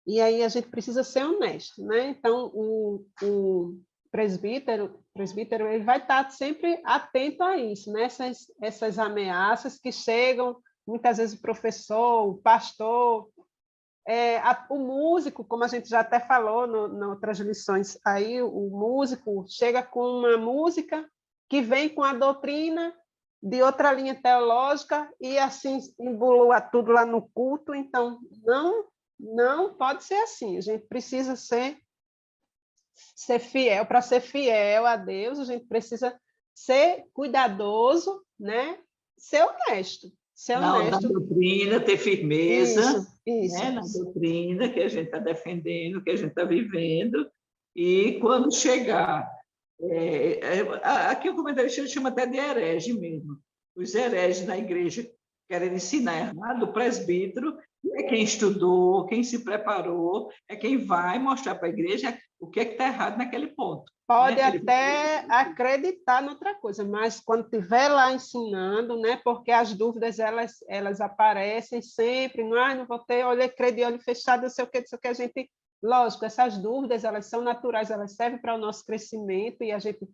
e aí a gente precisa ser honesto, né? Então, o presbítero ele vai estar sempre atento a isso, né? Essas ameaças que chegam, muitas vezes o professor, o pastor, o músico, como a gente já até falou em outras lições, aí o músico chega com uma música que vem com a doutrina de outra linha teológica e assim embolua tudo lá no culto, então não pode ser assim, a gente precisa ser fiel, para ser fiel a Deus, a gente precisa ser cuidadoso, né? Ser honesto. Na doutrina, ter firmeza, isso. Né? Na doutrina que a gente está defendendo, que a gente está vivendo, e quando chegar... aqui o comentarista chama até de herege mesmo. Os hereges na igreja querem ensinar errado, o presbítero é quem estudou, quem se preparou, é quem vai mostrar para a igreja o que está errado naquele ponto. Pode até acreditar noutra coisa, mas quando estiver lá ensinando, né, porque as dúvidas elas aparecem sempre, não vou ter olho de olho fechado, não sei o que, a gente... Lógico, essas dúvidas elas são naturais, elas servem para o nosso crescimento e a gente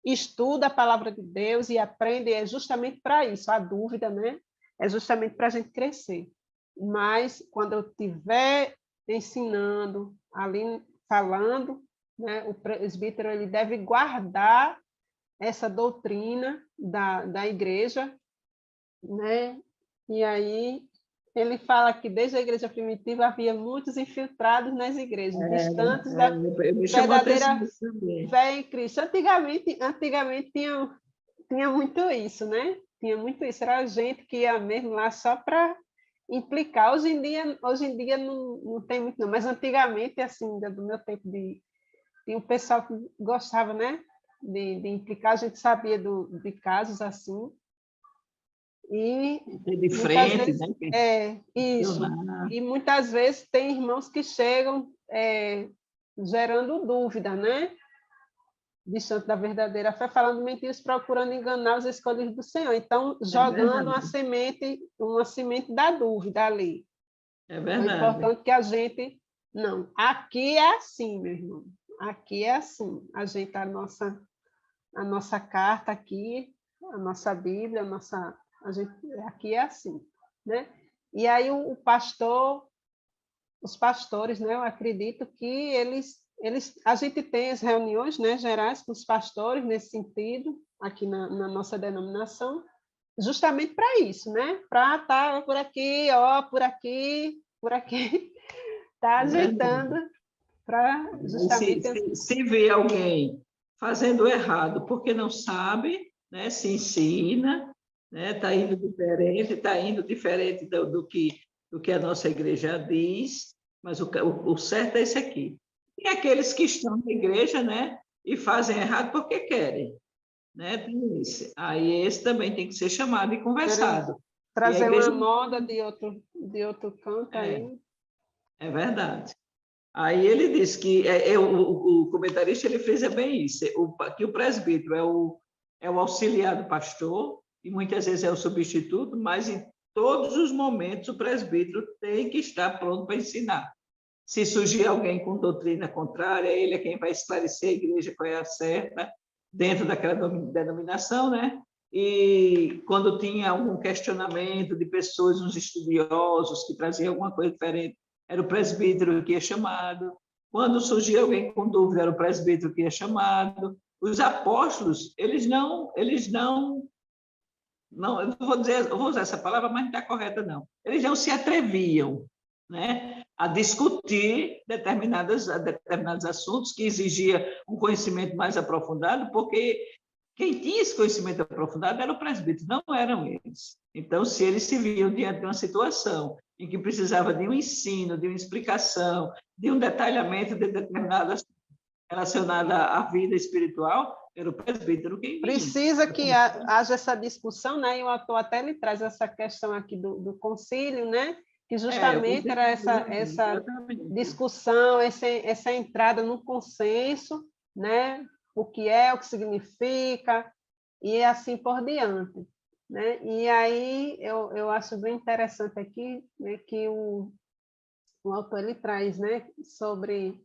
estuda a palavra de Deus e aprende, é justamente para isso, a dúvida, né? É justamente para a gente crescer. Mas, quando eu estiver ensinando, ali falando, né, o presbítero ele deve guardar essa doutrina da igreja, né? E aí ele fala que desde a igreja primitiva havia muitos infiltrados nas igrejas, distantes da verdadeira fé em Cristo. Antigamente tinha muito isso, né? Tinha muito isso. Era gente que ia mesmo lá só para implicar. Hoje em dia não tem muito, não. Mas antigamente, assim, do meu tempo, tinha um pessoal que gostava, né? De implicar. A gente sabia de casos assim. E de frente, vezes, né? Isso. E muitas vezes tem irmãos que chegam gerando dúvida, né? Distante da verdadeira fé, falando mentiras, procurando enganar os escolhidos do Senhor. Então, jogando uma semente da dúvida ali. É O verdade. importante é que a gente... Não, aqui é assim, meu irmão. Aqui é assim. A nossa carta aqui, a nossa Bíblia, aqui é assim, né? E aí o pastor, os pastores, né? Eu acredito que a gente tem as reuniões, né, gerais com os pastores nesse sentido, aqui na nossa denominação, justamente para isso, né? Para estar por aqui, ó, por aqui, tá É verdade. ajeitando para E justamente se vê alguém fazendo errado porque não sabe, né, se ensina, né, está indo diferente do que a nossa igreja diz, mas o certo é esse aqui. E aqueles que estão na igreja, né, e fazem errado porque querem, né, tem esse. Aí esse também tem que ser chamado e querem conversado. E a trazer uma igreja moda de outro canto é, aí. é verdade. Aí ele disse que o comentarista ele fez bem isso, que o presbítero é o auxiliar do pastor, e muitas vezes é o substituto, mas em todos os momentos o presbítero tem que estar pronto para ensinar. Se surgir alguém com doutrina contrária, ele é quem vai esclarecer a igreja qual é a certa, dentro daquela denominação, né? E quando tinha algum questionamento de pessoas, uns estudiosos, que traziam alguma coisa diferente, era o presbítero que ia chamado. Quando surgia alguém com dúvida, era o presbítero que ia chamado. Os apóstolos, não, eu vou usar essa palavra, mas não está correta, não. Eles não se atreviam, né, a discutir determinados assuntos que exigia um conhecimento mais aprofundado, porque quem tinha esse conhecimento aprofundado era o presbítero, não eram eles. Então, se eles se viam diante de uma situação em que precisava de um ensino, de uma explicação, de um detalhamento de determinadas relacionada à vida espiritual, era o presbítero quem vinha. Precisa que haja essa discussão, né? E o autor até ele traz essa questão aqui do concílio, né? Que Eu justamente consigo era dizer, essa exatamente. discussão, essa entrada no consenso, né? O que significa, e assim por diante, né? E aí eu acho bem interessante aqui, né, que o autor ele traz, né, sobre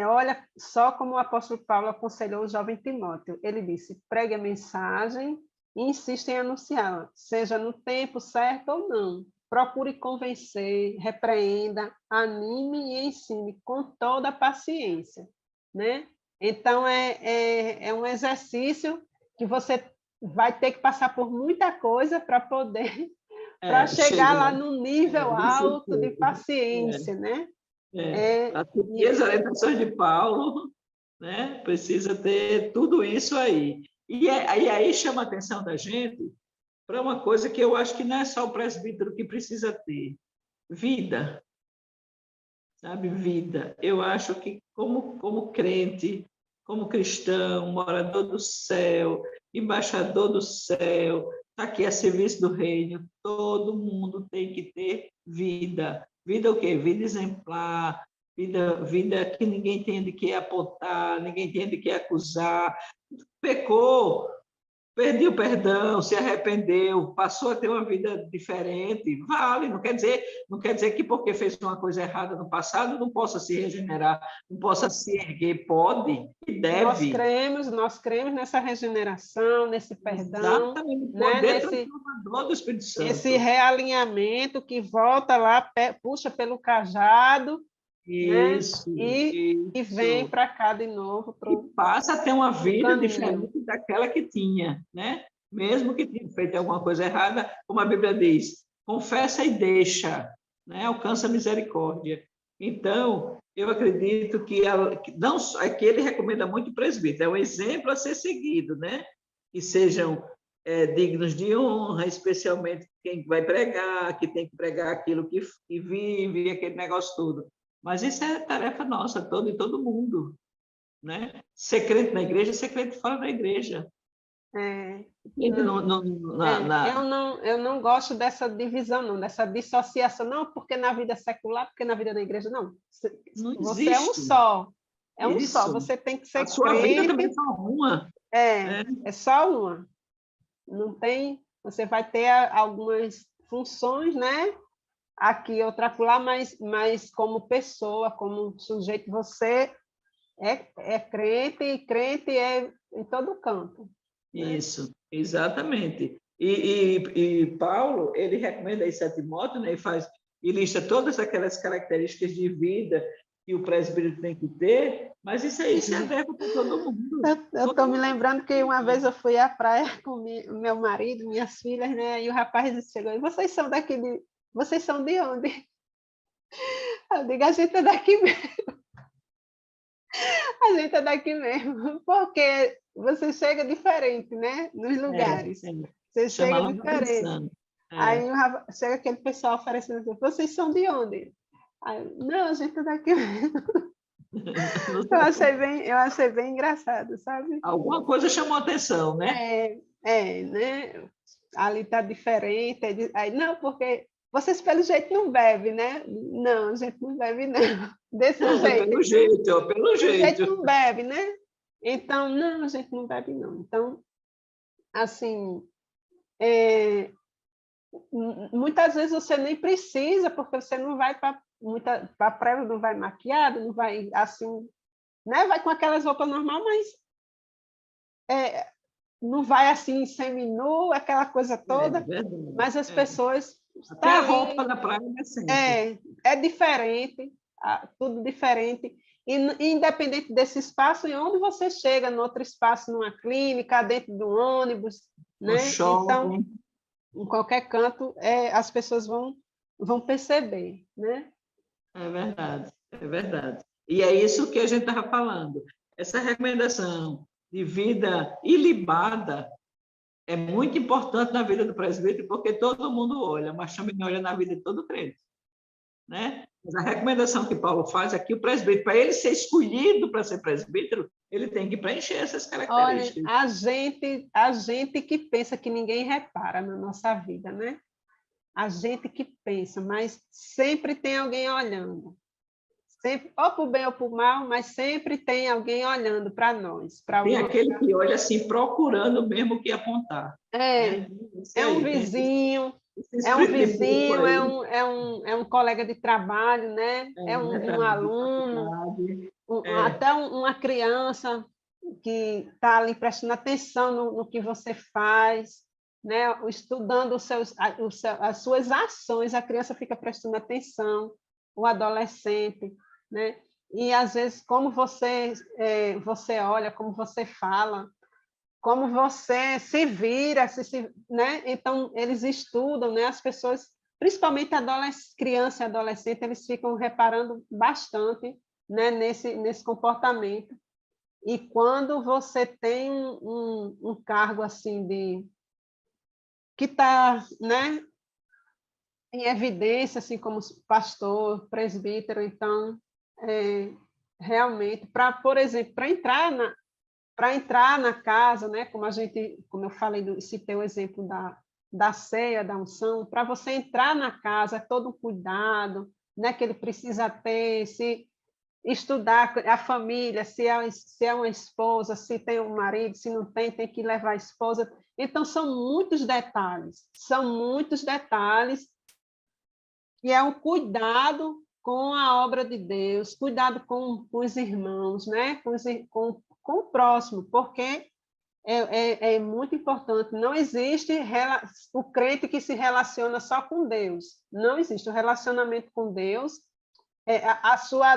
olha só como o apóstolo Paulo aconselhou o jovem Timóteo. Ele disse: pregue a mensagem e insista em anunciá-la, seja no tempo certo ou não. Procure convencer, repreenda, anime e ensine com toda a paciência, né? Então, é um exercício que você vai ter que passar por muita coisa para poder, para chegar Chega, lá no nível isso alto de tudo. paciência, né? Para seguir as orientações de Paulo, né, precisa ter tudo isso aí. E aí chama a atenção da gente para uma coisa que eu acho que não é só o presbítero que precisa ter: vida, sabe? Vida. Eu acho que, como crente, como cristão, morador do céu, embaixador do céu, está aqui a serviço do reino, todo mundo tem que ter vida. Vida o quê? Vida exemplar, vida que ninguém tem de que apontar, ninguém tem de que acusar. Pecou, perdeu o perdão, se arrependeu, passou a ter uma vida diferente, vale, não quer dizer que porque fez uma coisa errada no passado não possa se regenerar, não possa se erguer, pode e deve. Nós cremos nessa regeneração, nesse perdão, Exatamente, o né? poder transformador do Espírito Esse Santo. realinhamento que volta lá, puxa pelo cajado, né? Isso, E vem isso. para cá de novo para E passa a ter uma o vida caminho. diferente daquela que tinha, né? Mesmo que tenha feito alguma coisa errada, como a Bíblia diz, confessa e deixa, né? Alcança a misericórdia. Então, eu acredito que não só, é que ele recomenda muito o presbítero, é um exemplo a ser seguido, né? Que sejam dignos de honra, especialmente quem vai pregar, que tem que pregar aquilo que vive, aquele negócio todo. Mas isso é tarefa nossa, de todo mundo, né? Ser crente na igreja, ser crente fora da igreja. É, Crente eu não gosto dessa divisão, não, dessa dissociação, não, porque na vida secular, porque na vida da igreja, não. não Você existe é um só, isso. você tem que A ser sua vida também é crente, só uma. Né? é só uma. Não tem, você vai ter algumas funções, né? aqui, outra acolá, mas como pessoa, como sujeito, você é crente, e crente é em todo canto, né? Isso, exatamente. E Paulo, ele recomenda isso a Timóteo, né? E lista todas aquelas características de vida que o presbítero tem que ter, mas isso aí se adequa para todo mundo. Eu estou me lembrando que uma vez eu fui à praia com o meu marido, minhas filhas, né? E o rapaz chegou, e vocês são daqui de... Vocês são de onde? Eu digo, a gente é daqui mesmo. A gente é daqui mesmo, porque você chega diferente, né? Nos lugares. É, Você chama chega lá a diferente. atenção. Aí É. chega aquele pessoal oferecendo assim, vocês são de onde? Aí, não, a gente é daqui mesmo. Eu achei bem engraçado, sabe? Alguma coisa chamou a atenção, né? Né? Ali está diferente. Aí, não, porque vocês pelo jeito não bebem, né? Não, a gente não bebe, não. Desse jeito. Pelo jeito, ó, pelo Pelo jeito jeito. não bebe, né? Então, não, a gente não bebe, não. Então, assim, muitas vezes você nem precisa, porque você não vai para a praia, não vai maquiado, não vai assim, né? Vai com aquelas roupas normal, mas não vai assim seminu, aquela coisa É toda, verdade. mas as É. pessoas Até estão a roupa ali, da praia é decente. é diferente, tudo diferente. E independente desse espaço, e onde você chega, no outro espaço, numa clínica, dentro de um ônibus, No né? Então, shopping. em qualquer canto, as pessoas vão perceber, né? É verdade, é verdade. E é isso que a gente estava falando. Essa recomendação de vida ilibada é muito importante na vida do presbítero, porque todo mundo olha, mas também olha na vida de todo crente, né? Mas a recomendação que Paulo faz é que o presbítero, para ele ser escolhido para ser presbítero, ele tem que preencher essas Olha, características. a gente que pensa que ninguém repara na nossa vida, né? A gente que pensa, mas sempre tem alguém olhando. Sempre, ou para o bem ou para o mal, mas sempre tem alguém olhando para nós, para Tem alguma. aquele que olha assim, procurando mesmo o que apontar, É, né? Esse é um aí, tem vizinho, esse espírito de porco aí, é um colega de trabalho, né? É é um verdade, de aluno, faculdade, até uma criança que está ali prestando atenção no que você faz, né? Estudando as suas ações, a criança fica prestando atenção, o adolescente, né? E às vezes como você olha, como você fala, como você se vira, né? Então eles estudam, né? As pessoas, principalmente criança e adolescente, eles ficam reparando bastante, né? Nesse comportamento. E quando você tem um cargo assim que está, né, em evidência, assim como pastor, presbítero, então realmente, por exemplo, para entrar na casa, né, como eu falei, citei o exemplo da ceia, da unção, para você entrar na casa, é todo um cuidado, né, que ele precisa ter, se estudar a família, se é uma esposa, se tem um marido, se não tem, tem que levar a esposa. Então, são muitos detalhes, e é um cuidado com a obra de Deus, cuidado com os irmãos, né? com o próximo, porque é muito importante. Não existe o crente que se relaciona só com Deus. Não existe. O relacionamento com Deus a sua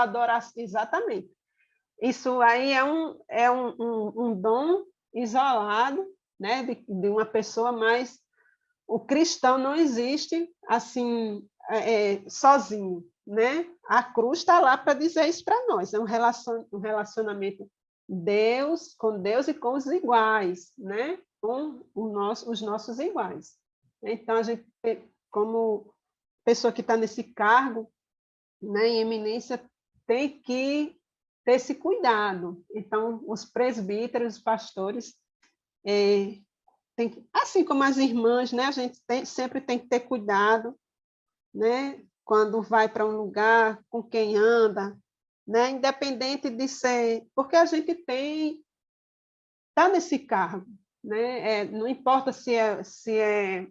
adoração, exatamente. Isso aí é um dom isolado, né, de uma pessoa, mas o cristão não existe assim sozinho, né? A cruz está lá para dizer isso para nós. É um relacionamento com Deus e com os iguais, né? Com os nossos iguais. Então a gente, como pessoa que está nesse cargo, né, em eminência, tem que ter esse cuidado. Então, os presbíteros, os pastores, assim como as irmãs, né, a gente sempre tem que ter cuidado, né, quando vai para um lugar, com quem anda, né, independente de ser, porque a gente está nesse cargo, né, não importa se é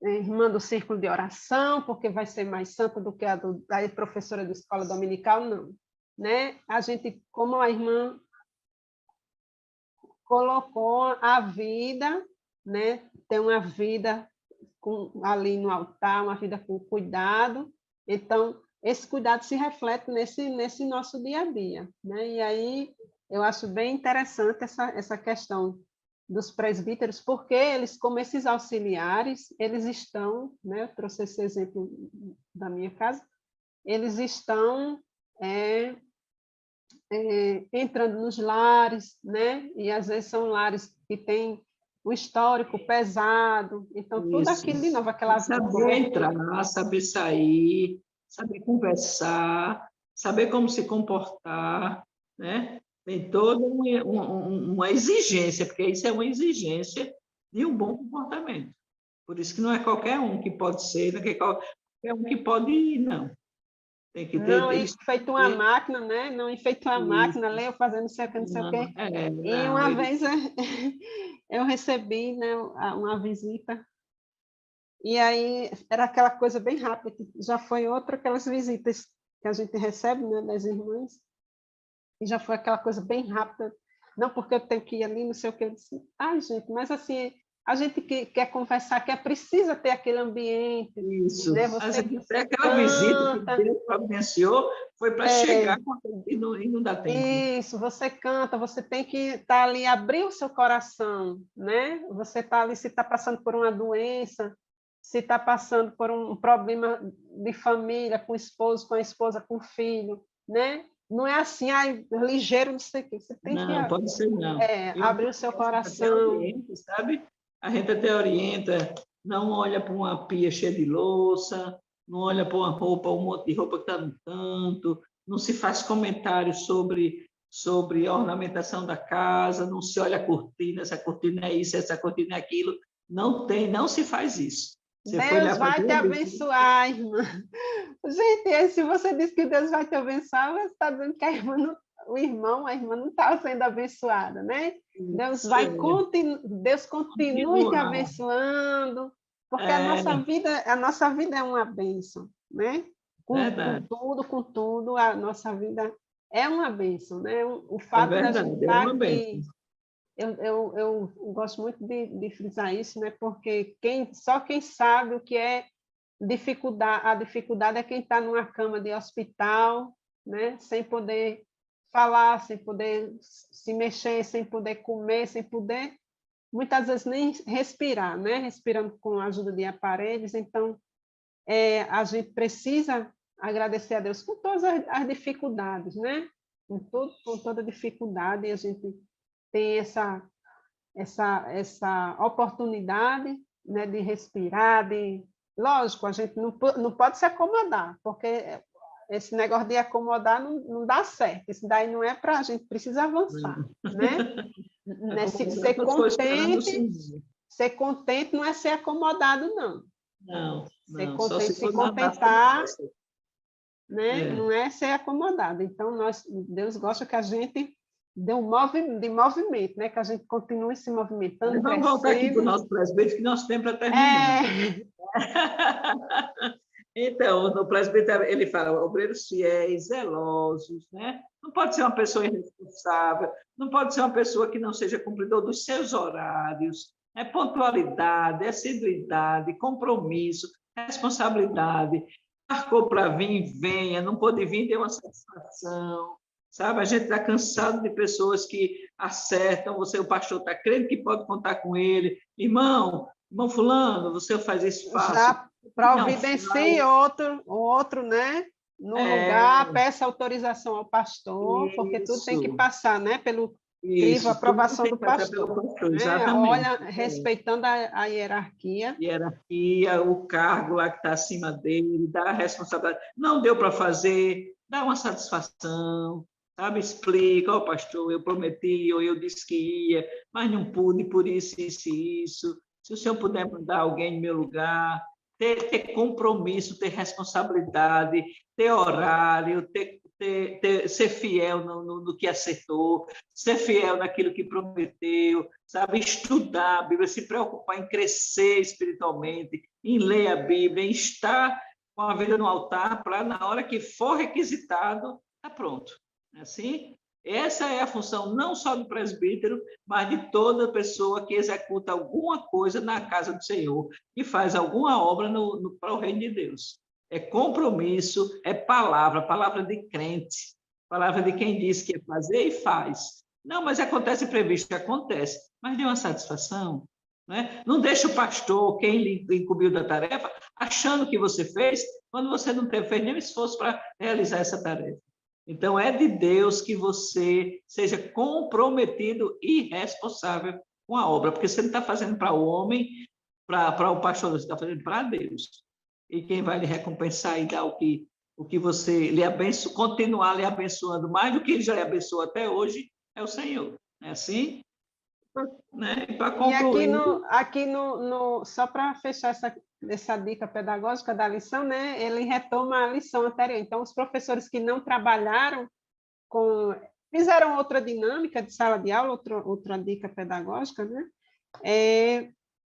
irmã do círculo de oração, porque vai ser mais santa do que a professora de escola dominical, não. Né? A gente, como a irmã colocou a vida, né? Tem uma vida ali no altar, uma vida com cuidado, então esse cuidado se reflete nesse nosso dia a dia, né? E aí eu acho bem interessante essa questão dos presbíteros, porque eles, como esses auxiliares, eles estão, né? Eu trouxe esse exemplo da minha casa, eles estão entrando nos lares, né? E às vezes são lares que têm um histórico pesado, então tudo Isso. aquilo de novo, aquela Saber entrar, saber sair, saber conversar, saber como se comportar, né? Tem toda uma exigência, porque isso é uma exigência de um bom comportamento. Por isso que não é qualquer um que pode ser, não é qualquer um que pode ir, não. Tem que ter... Não, e feito uma máquina, né? Não, e feito uma máquina, leu fazendo não sei o que, não sei o quê. E uma vez eu recebi, né, uma visita, e aí era aquela coisa bem rápida, que já foi outra aquelas visitas que a gente recebe, né, das irmãs, e já foi aquela coisa bem rápida, não porque eu tenho que ir ali, não sei o que, eu disse, ai, gente, mas assim, a gente que quer conversar, precisa ter aquele ambiente, Isso. né? Você Até aquela visita que Deus providenciou foi para chegar e não dá tempo. Isso, você canta, você tem que estar ali, abrir o seu coração, né? Você está ali, se está passando por uma doença, se está passando por um problema de família, com o esposo, com a esposa, com o filho, né? Não é assim, ligeiro, não sei o quê. Você tem Não, pode ser não. Abrir o seu coração. Orienta, sabe? A gente até orienta, não olha para uma pia cheia de louça, não olha para uma roupa, um monte de roupa que está no canto, não se faz comentários sobre a ornamentação da casa, não se olha a cortina, essa cortina é isso, essa cortina é aquilo. Não se faz isso. Você Deus vai te abençoar, irmã. Gente, se você diz que Deus vai te abençoar, você está dizendo que a irmã a irmã não está sendo abençoada, né? Deus continue te abençoando, porque a nossa vida é uma bênção, né? Com tudo, a nossa vida é uma bênção, né? O fato de a gente estar aqui, eu gosto muito de frisar isso, né? Porque só quem sabe o que é dificuldade, a dificuldade é quem está numa cama de hospital, né? Sem poder falar, sem poder se mexer, sem poder comer, sem poder, muitas vezes, nem respirar, né? Respirando com a ajuda de aparelhos. Então, a gente precisa agradecer a Deus com todas as dificuldades, né? Com toda dificuldade, a gente tem essa oportunidade, né, de respirar, lógico, a gente não pode se acomodar, porque esse negócio de acomodar não dá certo, isso daí não é para a gente, precisa avançar, né? Ser contente não é ser acomodado, não. Não, se contentar, né? Não é ser acomodado. Então, Deus gosta que a gente dê de movimento, né? Que a gente continue se movimentando. Vamos voltar aqui para o nosso presbítero, que nosso tempo está terminando. Então, no presbítero, ele fala, obreiros fiéis, zelosos, né? Não pode ser uma pessoa irresponsável, não pode ser uma pessoa que não seja cumpridor dos seus horários, pontualidade, assiduidade, compromisso, responsabilidade. Marcou para vir, venha, não pôde vir, dê uma satisfação, sabe? A gente está cansado de pessoas que acertam, o pastor está crendo que pode contar com ele, irmão fulano, você faz esse passo. Já providencie outro, né? No lugar, peça autorização ao pastor, porque tudo tem que passar, né? Pelo crivo, aprovação do pastor. Né? Olha, respeitando a hierarquia. O cargo lá que está acima dele, dá a responsabilidade. Não deu para fazer, dá uma satisfação, sabe? Explica, pastor, eu prometi, ou eu disse que ia, mas não pude, por isso, isso e isso. Se o senhor puder mandar alguém no meu lugar, ter compromisso, ter responsabilidade, ter horário, ter ser fiel no que acertou, ser fiel naquilo que prometeu, sabe? Estudar a Bíblia, se preocupar em crescer espiritualmente, em ler a Bíblia, em estar com a vida no altar, para na hora que for requisitado, tá pronto. Assim, essa é a função não só do presbítero, mas de toda pessoa que executa alguma coisa na casa do Senhor, que faz alguma obra para o reino de Deus. É compromisso, é palavra de crente, palavra de quem diz que é fazer e faz. Não, mas acontece imprevisto, acontece, mas deu uma satisfação. Né? Não deixa o pastor, quem lhe incumbiu da tarefa, achando que você fez, quando você não fez nenhum esforço para realizar essa tarefa. Então, é de Deus que você seja comprometido e responsável com a obra, porque você não está fazendo para o homem, para o pastor, você está fazendo para Deus. E quem vai lhe recompensar e dar o que você lhe abençoa, continuar lhe abençoando mais do que ele já lhe abençoou até hoje, é o Senhor. É assim? Né? E para concluir... Só para fechar essa dica pedagógica da lição, né, ele retoma a lição anterior. Então, os professores que não trabalharam fizeram outra dinâmica de sala de aula, outra dica pedagógica, né,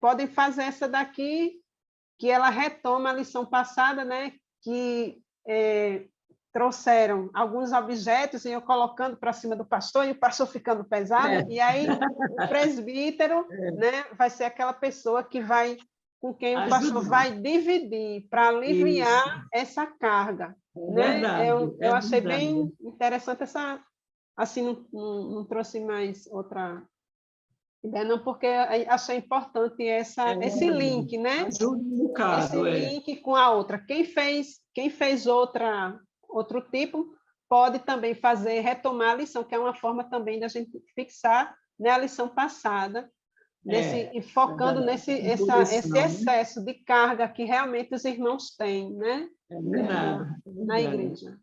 podem fazer essa daqui, que ela retoma a lição passada, né, que trouxeram alguns objetos e eu colocando para cima do pastor e o pastor ficando pesado, e aí o presbítero né, vai ser aquela pessoa com quem o pastor vai dividir para aliviar essa carga. Verdade, eu achei bem interessante assim, não trouxe mais outra ideia, não, porque achei importante esse link, né? Ajuda um bocado, esse link com a outra. Quem fez outro tipo, pode também retomar a lição, que é uma forma também da gente fixar, né, a lição passada, e focando nesse excesso de carga que realmente os irmãos têm, né? Na igreja.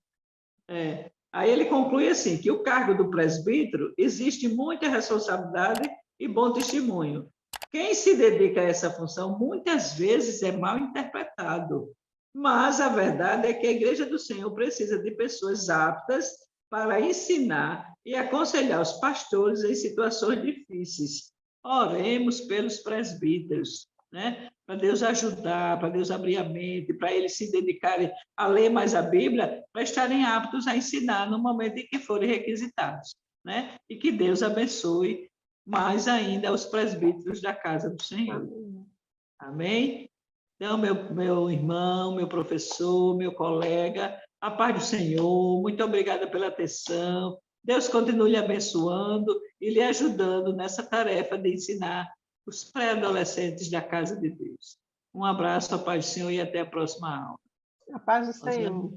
Aí ele conclui assim, que o cargo do presbítero existe muita responsabilidade e bom testemunho. Quem se dedica a essa função muitas vezes é mal interpretado, mas a verdade é que a Igreja do Senhor precisa de pessoas aptas para ensinar e aconselhar os pastores em situações difíceis. Oremos pelos presbíteros, né? Para Deus ajudar, para Deus abrir a mente, para eles se dedicarem a ler mais a Bíblia, para estarem aptos a ensinar no momento em que forem requisitados, né? E que Deus abençoe mais ainda os presbíteros da casa do Senhor. Amém? Então, meu irmão, meu professor, meu colega, a paz do Senhor, muito obrigada pela atenção. Deus continue lhe abençoando e lhe ajudando nessa tarefa de ensinar os pré-adolescentes da casa de Deus. Um abraço, a paz do Senhor, e até a próxima aula. A paz do Senhor.